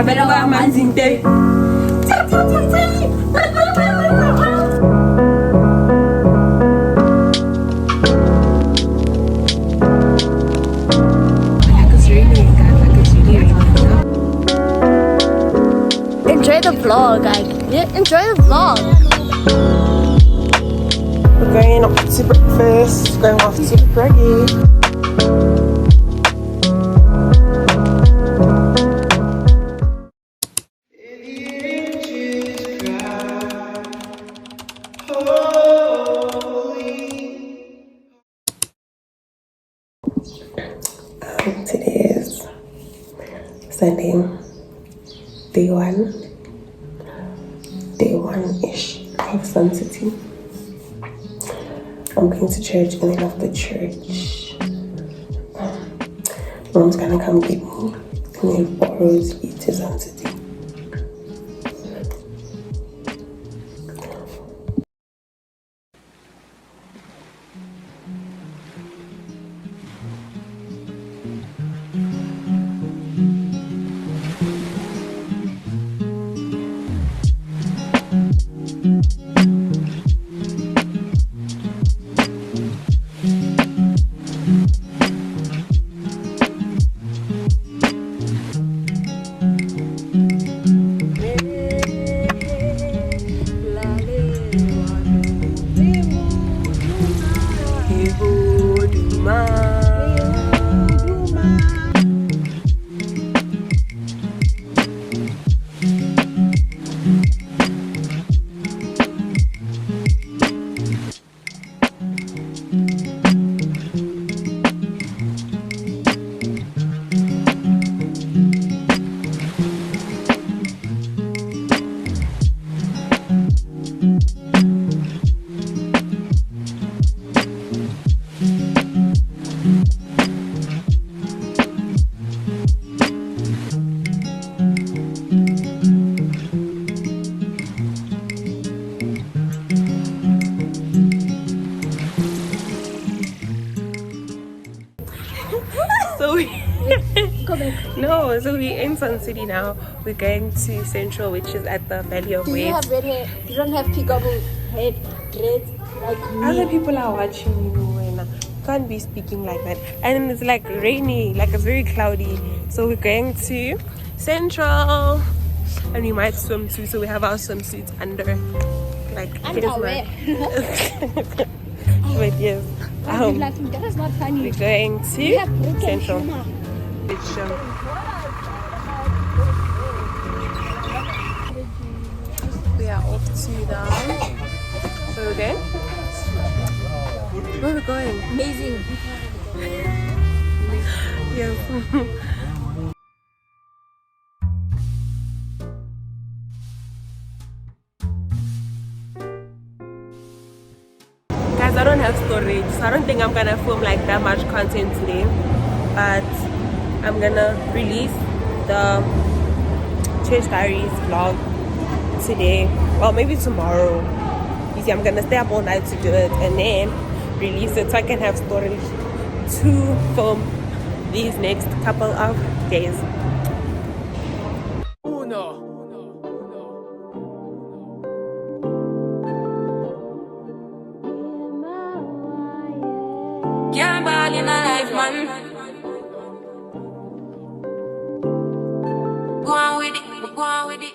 Enjoy the vlog, enjoy the vlog. We're going off to breakfast, going off to Breggy. Today is Sunday, day one-ish of Sun City. I'm going to church, and then after church, Mom's gonna come get me, and then borrows eat to Sun City. So we're in Sun City now. We're going to Central, which is at the Valley of Waves. You have red hair. You don't have peekaboo head, red like me. Other people are watching you and can't be speaking like that. And it's like rainy, like it's very cloudy. So we're going to Central, and we might swim too. So we have our swimsuits under, like underwear. But yes, that is not funny. we're going to Central. We are off to the... Where are we going? Where are we going? Amazing. Yes. Guys, I don't have storage, so I don't think I'm gonna film like that much content today. But I'm gonna release the Church Diaries vlog today, well maybe tomorrow. You see, I'm gonna stay up all night to do it and then release it so I can have storage to film these next couple of days. Can't ball in a life, man. Go on with it, go on with it.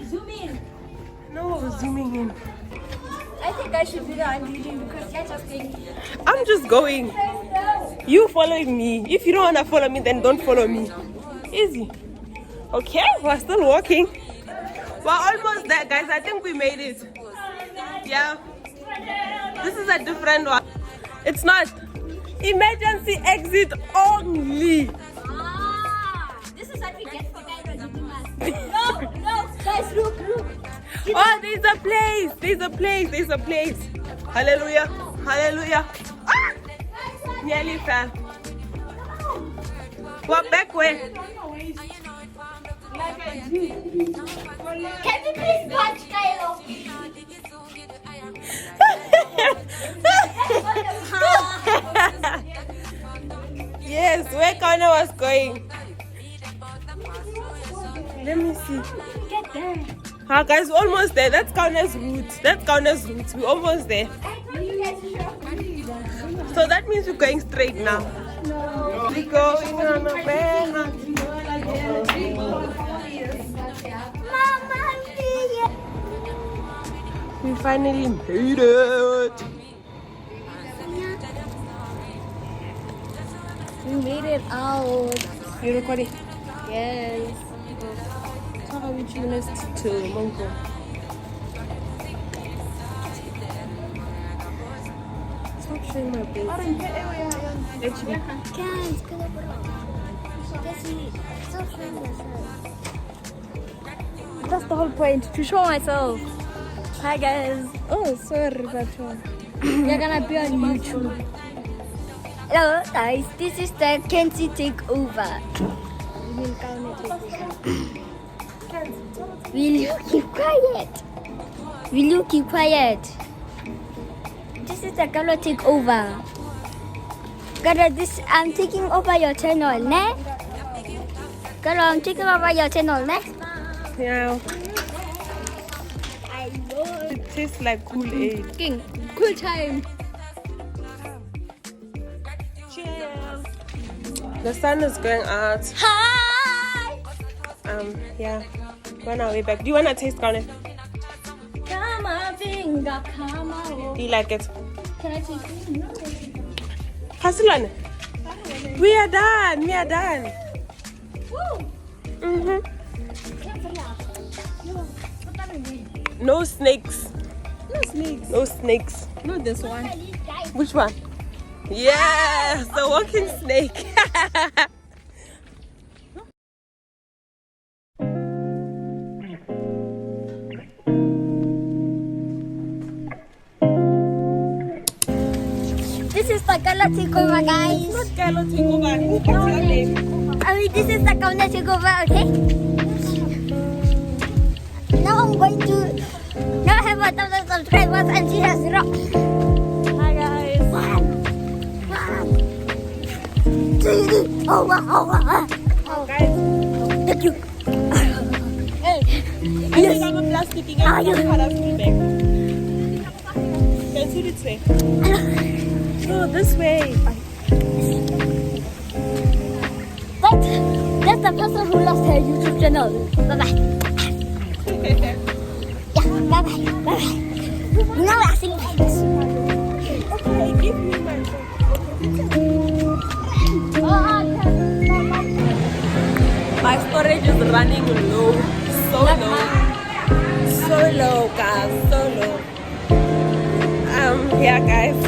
Zoom in. No, zooming in. I think I should be the unleading because you're just going. I'm just going. You following me. If you don't wanna follow me, then don't follow me. Easy. Okay, we're still walking. We're almost there, guys. I think we made it. Yeah. This is a different one. It's not. Emergency exit only. This is what we get for guys visiting us. No, guys, look. Oh, there's a place. Hallelujah. Ah! Nearly fell. We're back way. Can you please watch Kaelo? going? Let me see. Get there. Ah, guys, we're almost there. That's Cabanas route. That's Cabanas route. We're almost there. So that means we're going straight now. No. We're going on a van. We finally made it. We made it out. You recording? Yes. How are we tuned to Mongo? Stop showing my face. Actually, Guys, stop showing yourself. That's the whole point, to show myself. Hi guys. Oh, sorry, but you're gonna be on YouTube. Hello guys, this is the Kenzie takeover. Will you keep quiet? Will you keep quiet? This is the Kaelo takeover. I'm taking over your channel, ne? Kaelo, I'm taking over your channel, ne? yeah. I know. It tastes like Kool-Aid. King, cool time. Cheers. The sun is going out. Hi. Yeah. We're on our way back. Do you want to taste garlic? Come on, finger, come on. Do you like it? Can I taste it? No. Hasilane. We are done. We are done. Woo. Mm-hmm. No snakes. No snakes. No snakes. Not this one. Which one? Yes, the walking snake. This is the Kaelo takeover, guys. Not Caelo takeover. What's your name? This is the Kaelo takeover, okay? Now I'm going to now have 1,000 subscribers and she has 0. Hi guys. 1, 2, oh, Guys, thank you. Hey. I think I'm a plastic again. I'm going to back. Can you this way? No, this way. That's the person who lost her YouTube channel. Bye-bye. Yeah, bye-bye. Bye-bye. You know I sing like this. Okay, give me my phone. My storage is running low. So low. So low, guys. So low. Yeah, guys.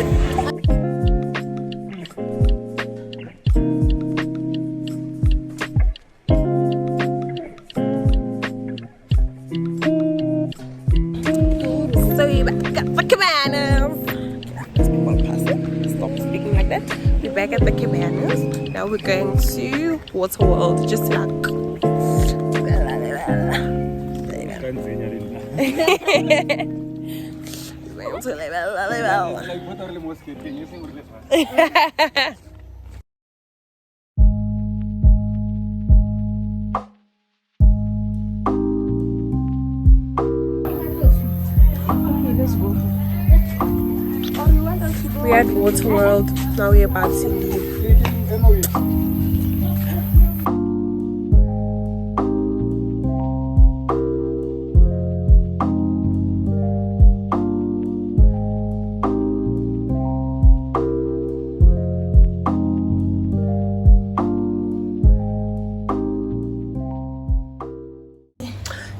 So we're back at the Cabanas. Stop speaking like that. We're back at the Cabanas. Now we're going to Water World. Just like. We're at Water World. Now we're about to leave.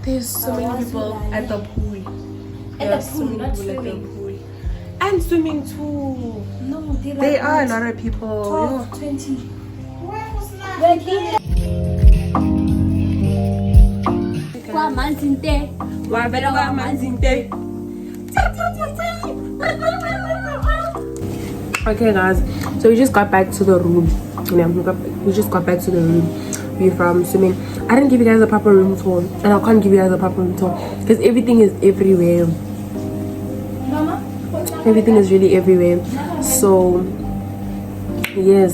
There's so many people at the pool. There's so many people at the pool. And swimming too. No, There are a lot of people. 12, 20. Kwa manzinte. Wabera manzinte. Okay guys, so we just got back to the room. Yeah, we just got back to the room. We're from swimming. I didn't give you guys a proper room tour, and I can't give you guys a proper room tour because everything is everywhere. Everything is really everywhere. So yes,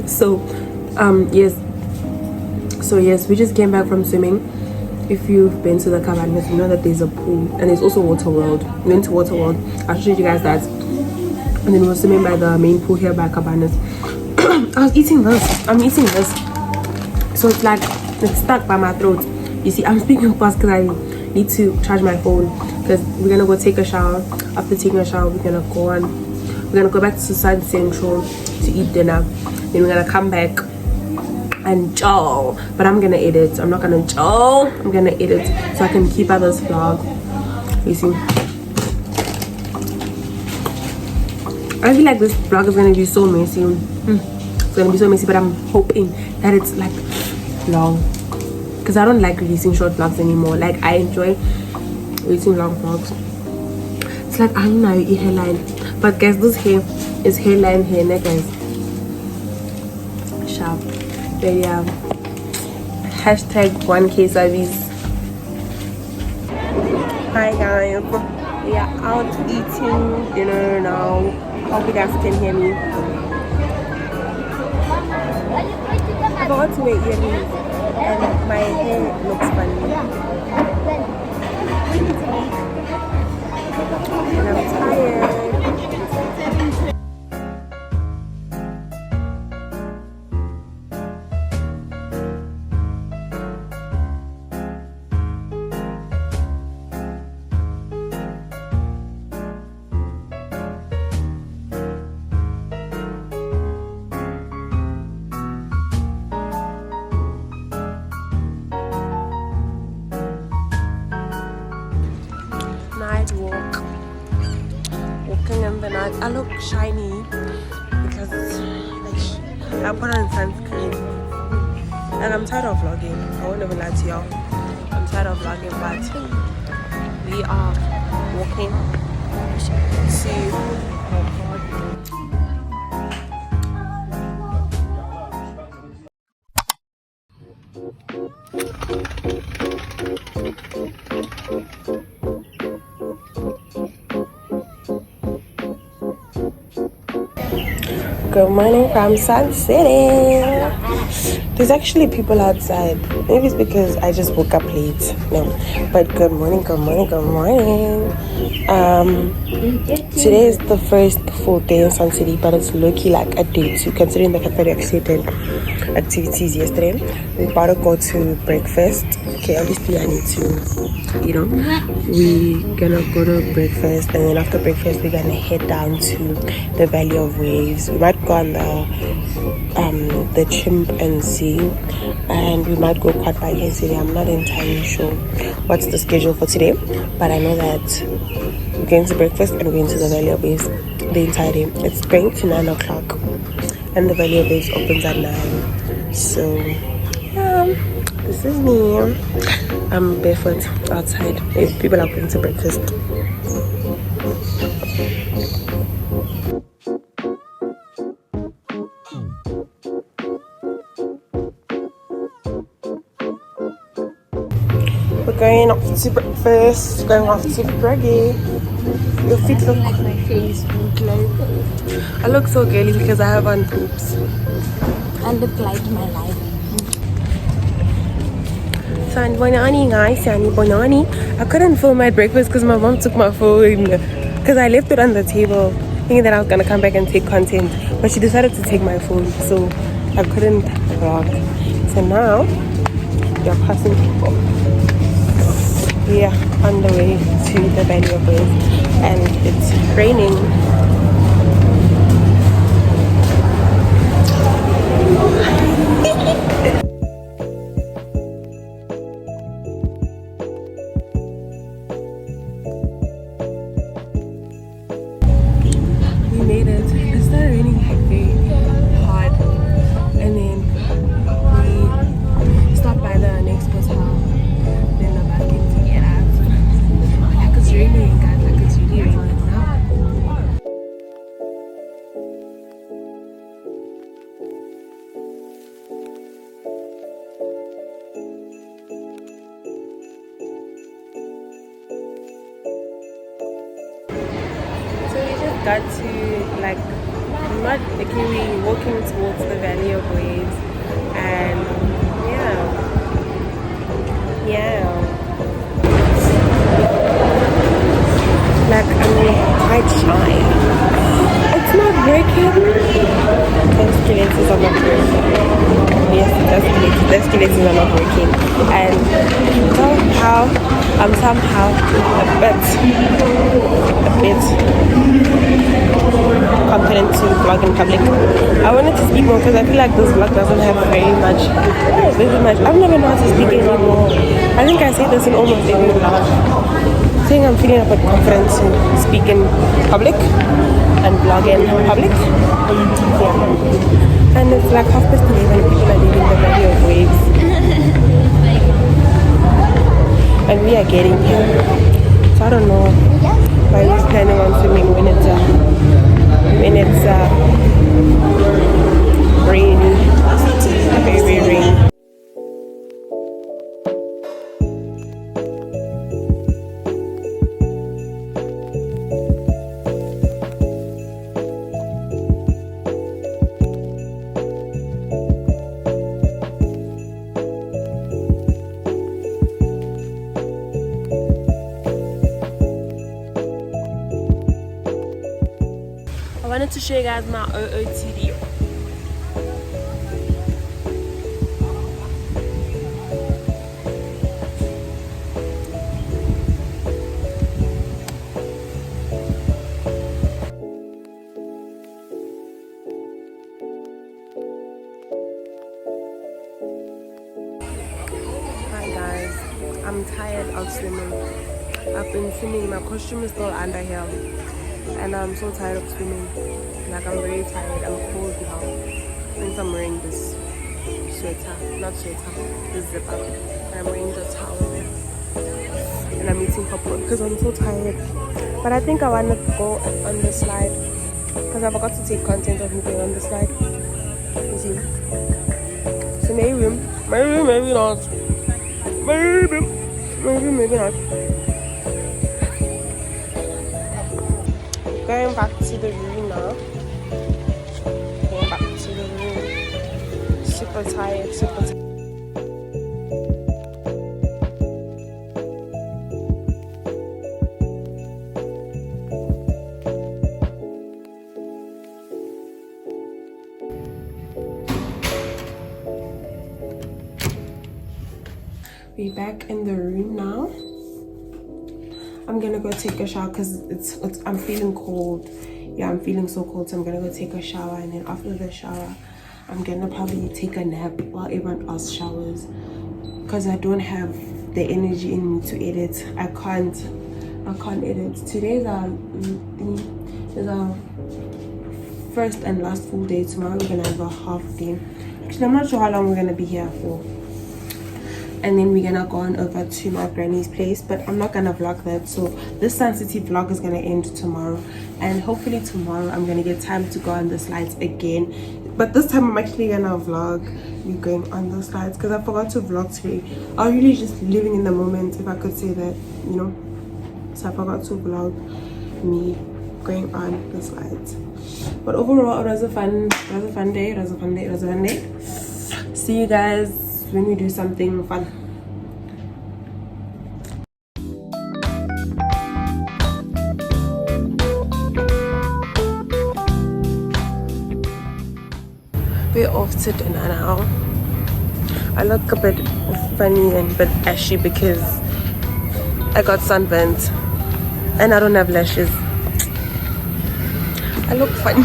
So yes, we just came back from swimming. If you've been to the Cabanas, you know that there's a pool and there's also Water World. We went to Water World. I'll show you guys that. And then we were swimming by the main pool here by Cabanas. I was eating this. I'm eating this. So it's like it's stuck by my throat. You see, I'm speaking fast because I need to charge my phone because we're gonna go take a shower. After taking a shower, we're gonna go back to Sun Central to eat dinner. Then we're gonna come back and chow. But I'm gonna edit. I'm not gonna chow. I'm gonna edit so I can keep out this vlog. You see, I feel like this vlog is gonna be so messy. It's gonna be so messy, but I'm hoping that it's like long because I don't like releasing short vlogs anymore. Like I enjoy releasing long vlogs. It's like I don't know, eat hairline, but guys, this hair is hairline hair, ne guys. Sharp. But yeah, hashtag 1K service. Hi guys, we are out eating dinner now. Hope you guys can hear me. I forgot to wear earrings and my hair looks funny. And I'm tired. Night walk, walking in the night. I look shiny because like, I put on sunscreen. And I'm tired of vlogging. I won't even lie to y'all. I'm tired of vlogging, but we are walking to Good morning from Sun City. There's actually people outside. Maybe it's because I just woke up late. No, but good morning, good morning, good morning. Today is the first full day in Sun City, but it's low-key like a day two, considering the fact that we actually did activities yesterday. We're about to go to breakfast. Okay, obviously I need to, you know, we're gonna go to breakfast, and then after breakfast we're gonna head down to the Valley of Waves. We might go on the chimpanzee, and we might go quad biking today. I'm not entirely sure what's the schedule for today, but I know that we're going to breakfast and we're going to the Valley of Waves the entire day. It's going to 9 o'clock and the Valley of Waves opens at 9. So yeah, this is me. I'm barefoot outside. People are going to breakfast. We're going off to breakfast, going off to Breggy. Your feet look like my face glow. I look so girly because I have on poops. I look like my life. Sani Bonani, guys, Sani Bonani. I couldn't film my breakfast because my mom took my phone. Because I left it on the table, thinking that I was gonna come back and take content. But she decided to take my phone, so I couldn't vlog. So now, we are passing people. We are on the way to the Valley of Waves, and it's raining. We made it. It started raining like very hard, and then we stopped by the next hostel. Then the back came to get us. Like it's raining, guys. Like it's really raining now. So we just got to like not we're walking towards the Valley of Waves, and yeah, like I'm quite shy. It's not working. The escalators are not working. Yes, the escalators are not working, and somehow I'm somehow a bit confident to vlog in public. I wanted to speak more because I feel like this vlog doesn't have very much. I've never known how to speak anymore. I think I say this in almost every vlog. Saying I'm feeling a bit confident to speak in public and vlog in public. Yeah. And it's like 11:30 and people are leaving the Valley of Waves. And we are getting here. So I don't know if I was planning on swimming when it's rainy, very rainy. I wanted to show you guys my OOTD. Hi guys, I'm tired of swimming. I've been swimming, my costume is still under here. And I'm so tired of swimming. Like I'm very tired. I'm cold now. Since I'm wearing this this zipper. And I'm wearing the towel. And I'm eating popcorn because I'm so tired. But I think I want to go on the slide because I forgot to take content of me going on the slide. You see? So maybe not. Maybe not. Going back to the room now. Going back to the room. Super tired, super tired. We're back in the room now. I'm gonna go take a shower because I'm feeling cold. Yeah, I'm feeling so cold, so I'm gonna go take a shower, and then after the shower I'm gonna probably take a nap while everyone else showers because I don't have the energy in me to edit. I can't edit. Today's our first and last full day. Tomorrow we're gonna have a half day. Actually, I'm not sure how long we're gonna be here for. And then we're gonna go on over to my granny's place, but I'm not gonna vlog that. So this Sun City vlog is gonna end tomorrow, and hopefully tomorrow I'm gonna get time to go on the slides again. But this time I'm actually gonna vlog me going on the slides because I forgot to vlog today. I was really just living in the moment, if I could say that, you know. So I forgot to vlog me going on the slides. But overall it was a fun day. See you guys when we do something fun. We're off to dinner now. I look a bit funny and a bit ashy because I got sunburnt and I don't have lashes. I look funny.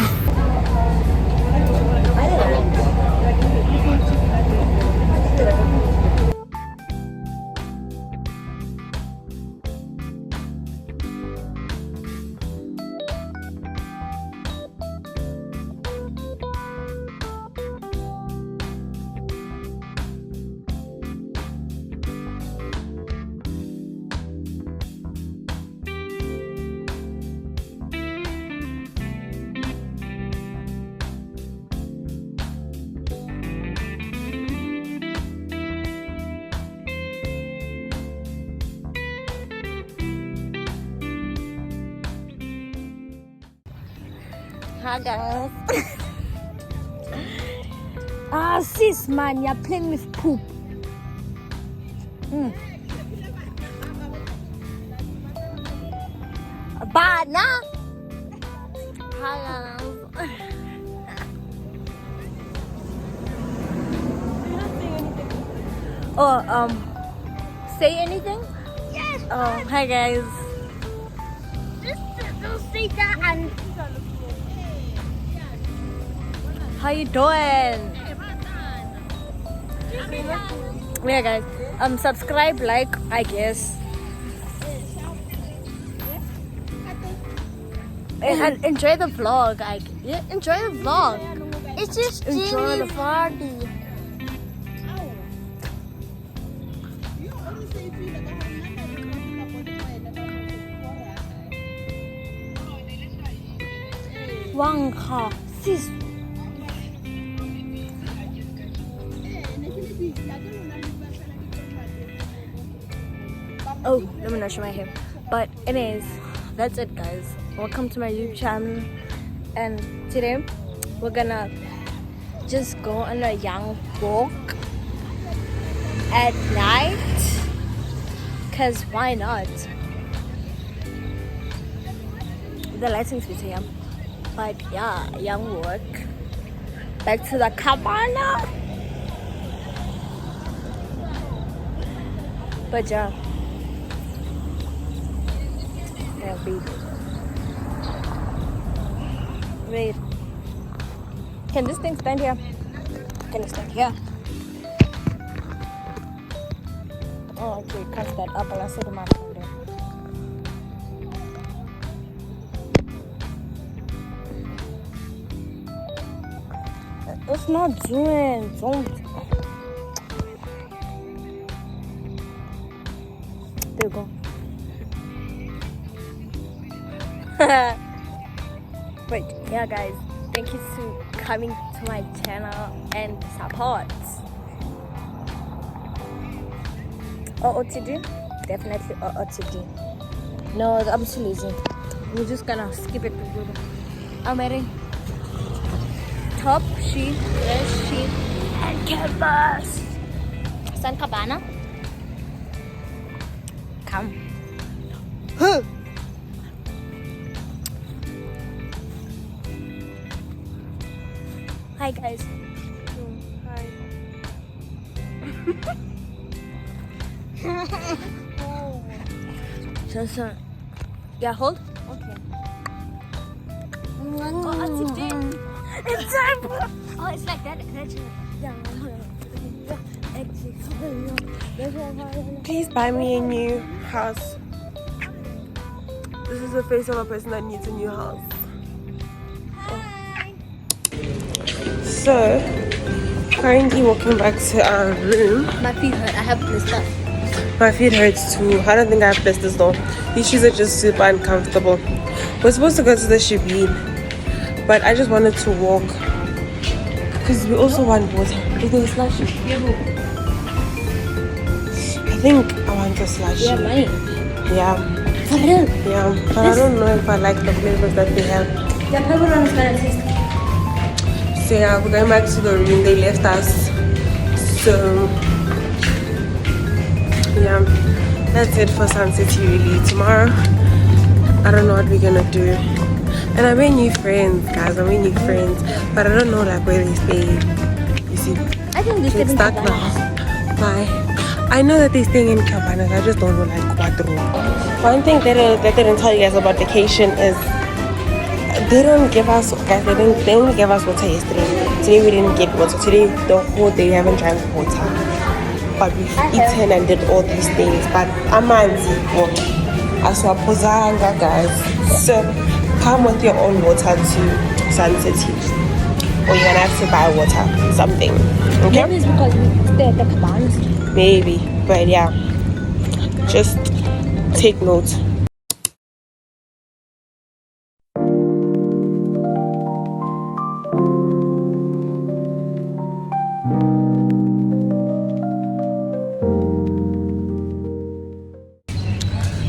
Hi guys. Sis man, you're playing with poop. Bad, nah? Hi guys. Oh, say anything? Yes. Oh, hi guys. Just say that and. How you doing? Yeah, guys. Subscribe, like, I guess, and enjoy the vlog. Enjoy the vlog. It's just enjoy the party. Wangha, sis. Oh, let me not show my hair. But anyways, that's it guys. Welcome to my YouTube channel. And today we're gonna just go on a young walk at night. Cause why not? The lighting's better here. But yeah, young walk. Back to the cabana. But yeah. Wait. Can this thing stand here? Can it stand here? Oh, okay. Can't stand up. I'll set them up. It's not doing. Don't. There you go. But yeah guys, thank you to coming to my channel and support. OOTD? Definitely OOTD. No, I'm too lazy. We're just gonna skip it. I'm wearing top sheet, dress sheet, and canvas. San Cabana. Come. Huh. Hi guys. Hi. Just yeah, hold. Okay. It's time. Oh, it's like that. Please buy me a new house. This is the face of a person that needs a new house. So, currently walking back to our room. My feet hurt. I have blisters. My feet hurts too. I don't think I have blisters though. These shoes are just super uncomfortable. We're supposed to go to the Shibin, but I just wanted to walk because we also want water. Is there a slushy? I think I want a slushy. Yeah, money. Yeah. For real? Yeah, but I don't know if I like the flavors that they have. The purple one is gonna taste. So yeah, we're going back to the room. They left us. So yeah, that's it for Sun City really. Tomorrow, I don't know what we're gonna do. And I made new friends, guys. I made new friends, but I don't know like where they stay. You see, I think this it's is stuck now. Bye. I know that they're staying in Cabanas. I just don't know like what room. One thing that I didn't tell you guys about vacation is they don't give us, guys. They only gave us water yesterday. Today we didn't get water. Today the whole day we haven't drank water. But we've eaten and did all these things. But amanzi, aswapozanga, guys. So come with your own water to Sun City, or you're gonna have to buy water, something. Okay? Maybe it's because we stay at the Cabanas. Maybe, but yeah, just take note.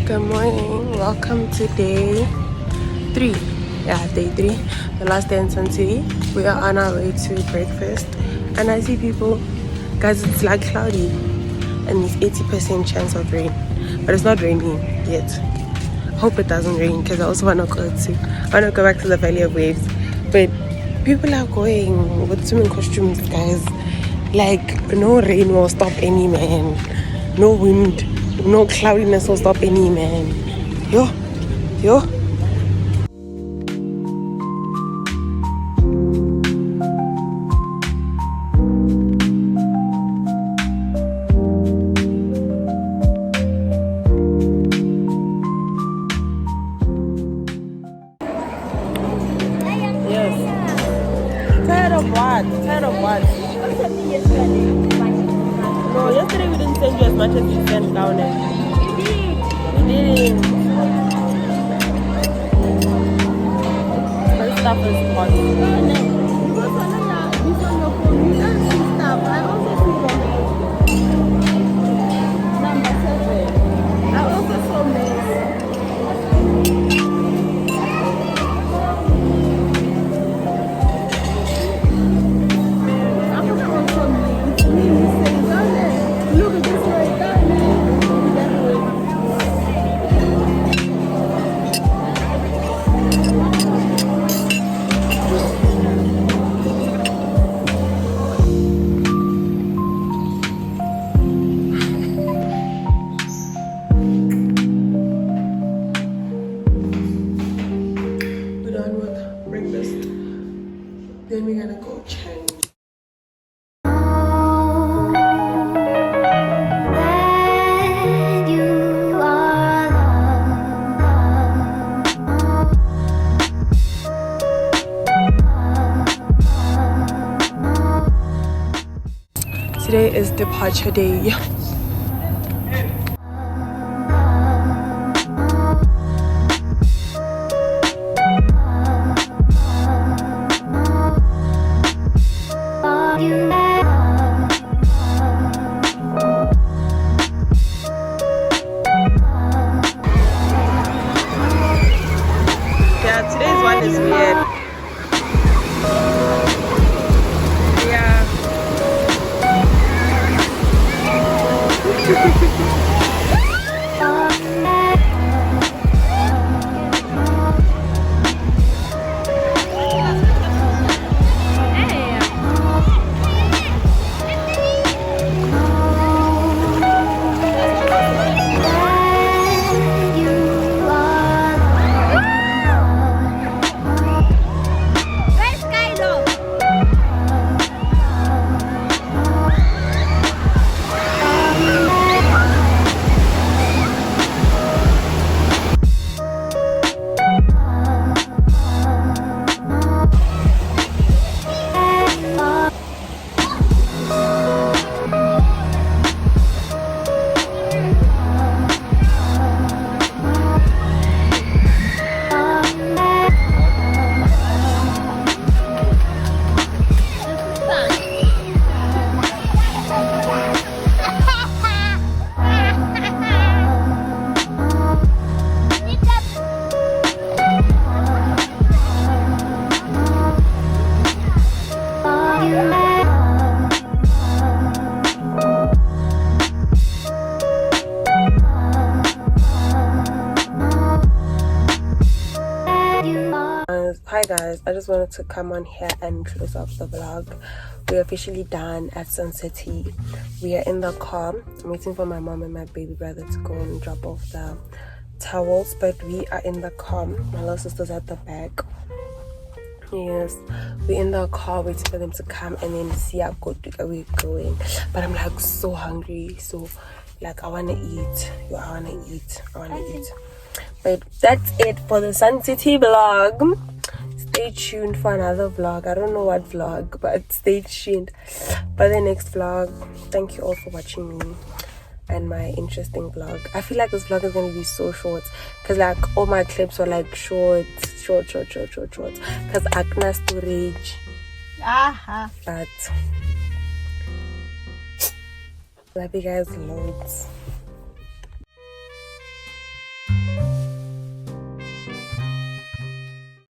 Good morning. Welcome to day 3 Yeah, day 3, the last day in Sun City. We are on our way to breakfast, and I see people, guys. It's like cloudy, and it's 80% chance of rain, but it's not raining yet. Hope it doesn't rain because I also want to go back to the Valley of Waves, but people are going with swimming costumes, guys. Like no rain will stop any man, no wind, no cloudiness will stop any man. Yo. Yes. Tired of what? Tired of what? No, yesterday we didn't send you as much as you sent down there. We didn't. Her stuff is hot. We're done with breakfast. Then we're gonna go change. Today is departure day. Yeah, today's one is weird. Yeah. Hi guys, I just wanted to come on here and close off the vlog. We're officially done at Sun City. We are in the car. I'm waiting for my mom and my baby brother to go and drop off the towels, but we are in the car. My little sister's at the back. Yes, we're in the car waiting for them to come and then see how good we're going. But I'm like so hungry, so like I wanna eat. I wanna eat. But that's it for the Sun City vlog. Stay tuned for another vlog. I don't know what vlog, but stay tuned for the next vlog. Thank you all for watching me and my interesting vlog. I feel like this vlog is going to be so short because like all my clips were like short because acna storage. But love you guys loads.